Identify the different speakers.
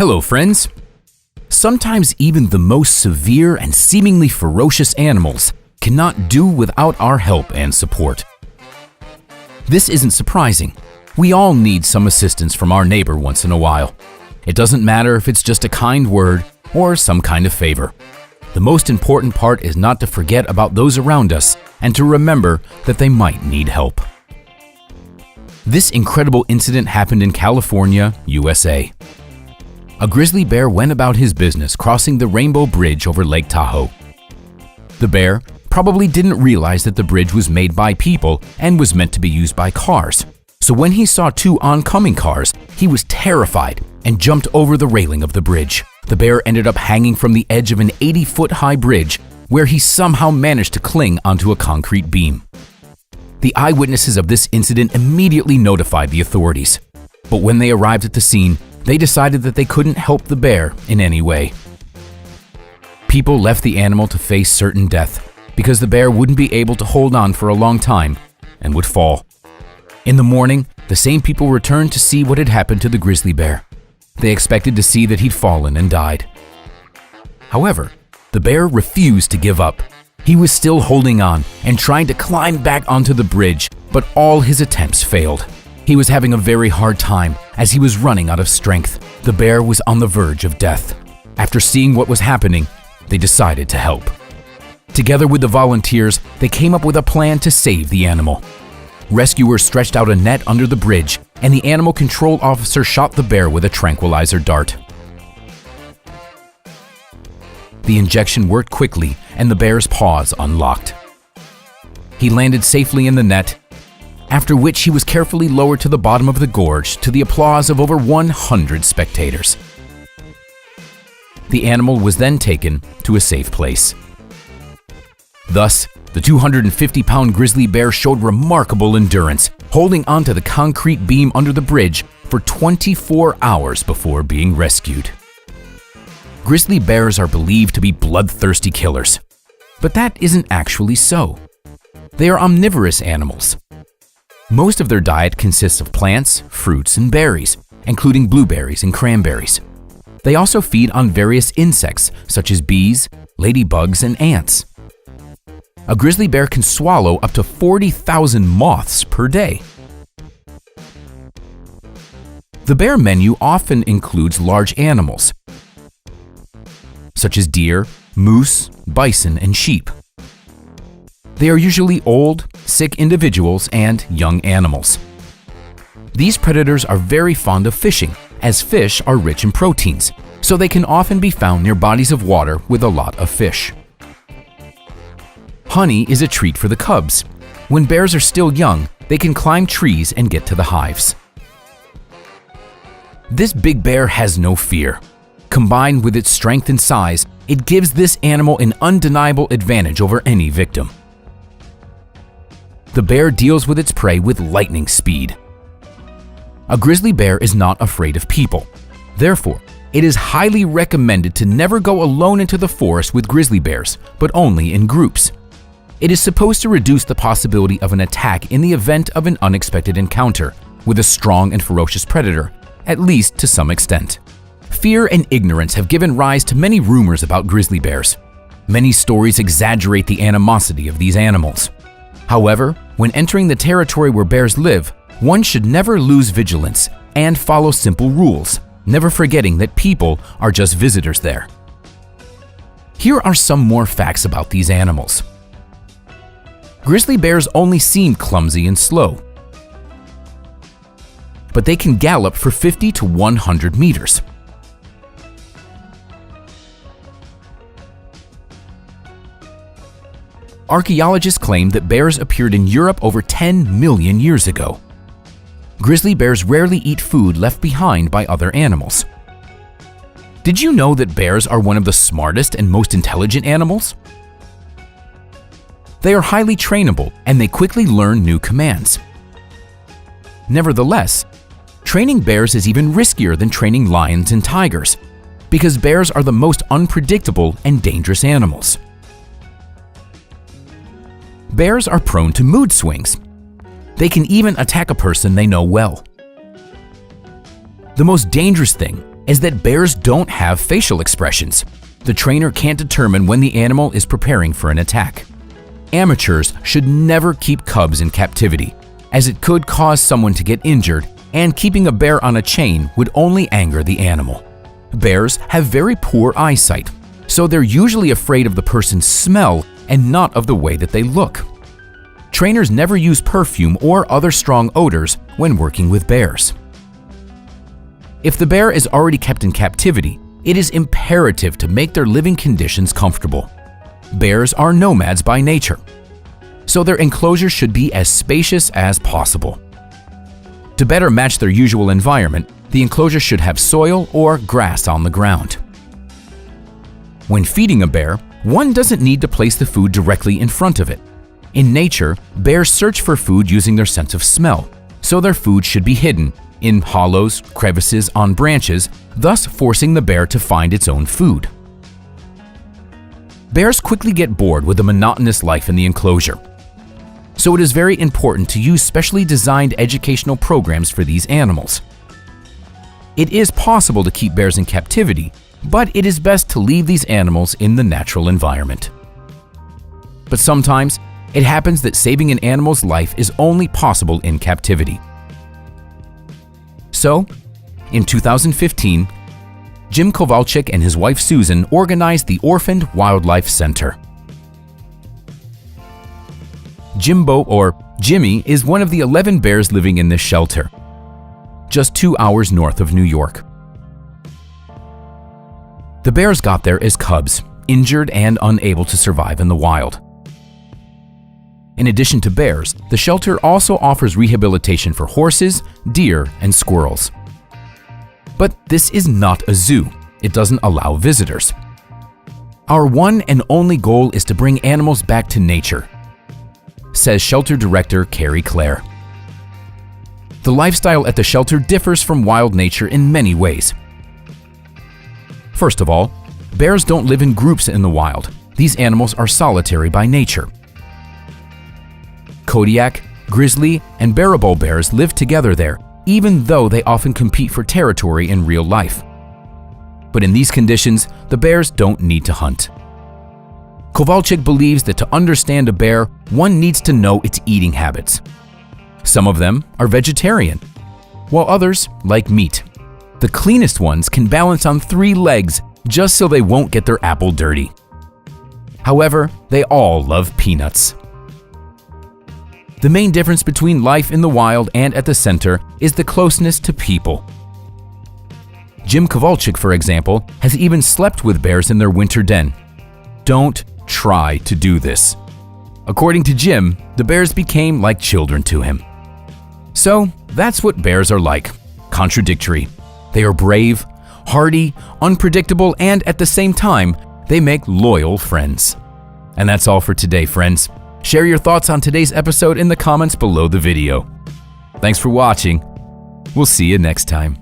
Speaker 1: Hello, friends. Sometimes even the most severe and seemingly ferocious animals cannot do without our help and support. This isn't surprising. We all need some assistance from our neighbor once in a while. It doesn't matter if it's just a kind word or some kind of favor. The most important part is not to forget about those around us and to remember that they might need help. This incredible incident happened in California, USA. A grizzly bear went about his business crossing the Rainbow Bridge over Lake Tahoe. The bear probably didn't realize that the bridge was made by people and was meant to be used by cars. So when he saw two oncoming cars, he was terrified and jumped over the railing of the bridge. The bear ended up hanging from the edge of an 80-foot-high bridge where he somehow managed to cling onto a concrete beam. The eyewitnesses of this incident immediately notified the authorities. But when they arrived at the scene, they decided that they couldn't help the bear in any way. People left the animal to face certain death because the bear wouldn't be able to hold on for a long time and would fall. In the morning, the same people returned to see what had happened to the grizzly bear. They expected to see that he'd fallen and died. However, the bear refused to give up. He was still holding on and trying to climb back onto the bridge, but all his attempts failed. He was having a very hard time as he was running out of strength. The bear was on the verge of death. After seeing what was happening, they decided to help. Together with the volunteers, they came up with a plan to save the animal. Rescuers stretched out a net under the bridge, and the animal control officer shot the bear with a tranquilizer dart. The injection worked quickly, and the bear's paws unlocked. He landed safely in the net, after which he was carefully lowered to the bottom of the gorge to the applause of over 100 spectators. The animal was then taken to a safe place. Thus, the 250-pound grizzly bear showed remarkable endurance, holding onto the concrete beam under the bridge for 24 hours before being rescued. Grizzly bears are believed to be bloodthirsty killers, but that isn't actually so. They are omnivorous animals. Most of their diet consists of plants, fruits, and berries, including blueberries and cranberries. They also feed on various insects such as bees, ladybugs, and ants. A grizzly bear can swallow up to 40,000 moths per day. The bear menu often includes large animals, such as deer, moose, bison, and sheep. They are usually old, sick individuals and young animals. These predators are very fond of fishing, as fish are rich in proteins, so they can often be found near bodies of water with a lot of fish. Honey is a treat for the cubs. When bears are still young, they can climb trees and get to the hives. This big bear has no fear. Combined with its strength and size, it gives this animal an undeniable advantage over any victim. The bear deals with its prey with lightning speed. A grizzly bear is not afraid of people. Therefore, it is highly recommended to never go alone into the forest with grizzly bears, but only in groups. It is supposed to reduce the possibility of an attack in the event of an unexpected encounter with a strong and ferocious predator, at least to some extent. Fear and ignorance have given rise to many rumors about grizzly bears. Many stories exaggerate the animosity of these animals. However, when entering the territory where bears live, one should never lose vigilance and follow simple rules, never forgetting that people are just visitors there. Here are some more facts about these animals. Grizzly bears only seem clumsy and slow, but they can gallop for 50 to 100 meters. Archaeologists claim that bears appeared in Europe over 10 million years ago. Grizzly bears rarely eat food left behind by other animals. Did you know that bears are one of the smartest and most intelligent animals? They are highly trainable and they quickly learn new commands. Nevertheless, training bears is even riskier than training lions and tigers, because bears are the most unpredictable and dangerous animals. Bears are prone to mood swings. They can even attack a person they know well. The most dangerous thing is that bears don't have facial expressions. The trainer can't determine when the animal is preparing for an attack. Amateurs should never keep cubs in captivity, as it could cause someone to get injured, and keeping a bear on a chain would only anger the animal. Bears have very poor eyesight, so they're usually afraid of the person's smell and not of the way that they look. Trainers never use perfume or other strong odors when working with bears. If the bear is already kept in captivity, it is imperative to make their living conditions comfortable. Bears are nomads by nature, so their enclosure should be as spacious as possible. To better match their usual environment, the enclosure should have soil or grass on the ground. When feeding a bear, one doesn't need to place the food directly in front of it. In nature, bears search for food using their sense of smell, so their food should be hidden in hollows, crevices, on branches, thus forcing the bear to find its own food. Bears quickly get bored with a monotonous life in the enclosure, so it is very important to use specially designed educational programs for these animals. It is possible to keep bears in captivity, but it is best to leave these animals in the natural environment. But sometimes, it happens that saving an animal's life is only possible in captivity. So, in 2015, Jim Kowalczyk and his wife Susan organized the Orphaned Wildlife Center. Jimbo, or Jimmy, is one of the 11 bears living in this shelter, just 2 hours north of New York. The bears got there as cubs, injured and unable to survive in the wild. In addition to bears, the shelter also offers rehabilitation for horses, deer, and squirrels. But this is not a zoo. It doesn't allow visitors. Our one and only goal is to bring animals back to nature, says shelter director Carrie Clare. The lifestyle at the shelter differs from wild nature in many ways. First of all, bears don't live in groups in the wild. These animals are solitary by nature. Kodiak, grizzly, and Baraboo bears live together there, even though they often compete for territory in real life. But in these conditions, the bears don't need to hunt. Kowalczyk believes that to understand a bear, one needs to know its eating habits. Some of them are vegetarian, while others like meat. The cleanest ones can balance on 3 legs just so they won't get their apple dirty. However, they all love peanuts. The main difference between life in the wild and at the center is the closeness to people. Jim Kowalczyk, for example, has even slept with bears in their winter den. Don't try to do this. According to Jim, the bears became like children to him. So that's what bears are like, contradictory. They are brave, hardy, unpredictable, and at the same time, they make loyal friends. And that's all for today, friends. Share your thoughts on today's episode in the comments below the video. Thanks for watching. We'll see you next time.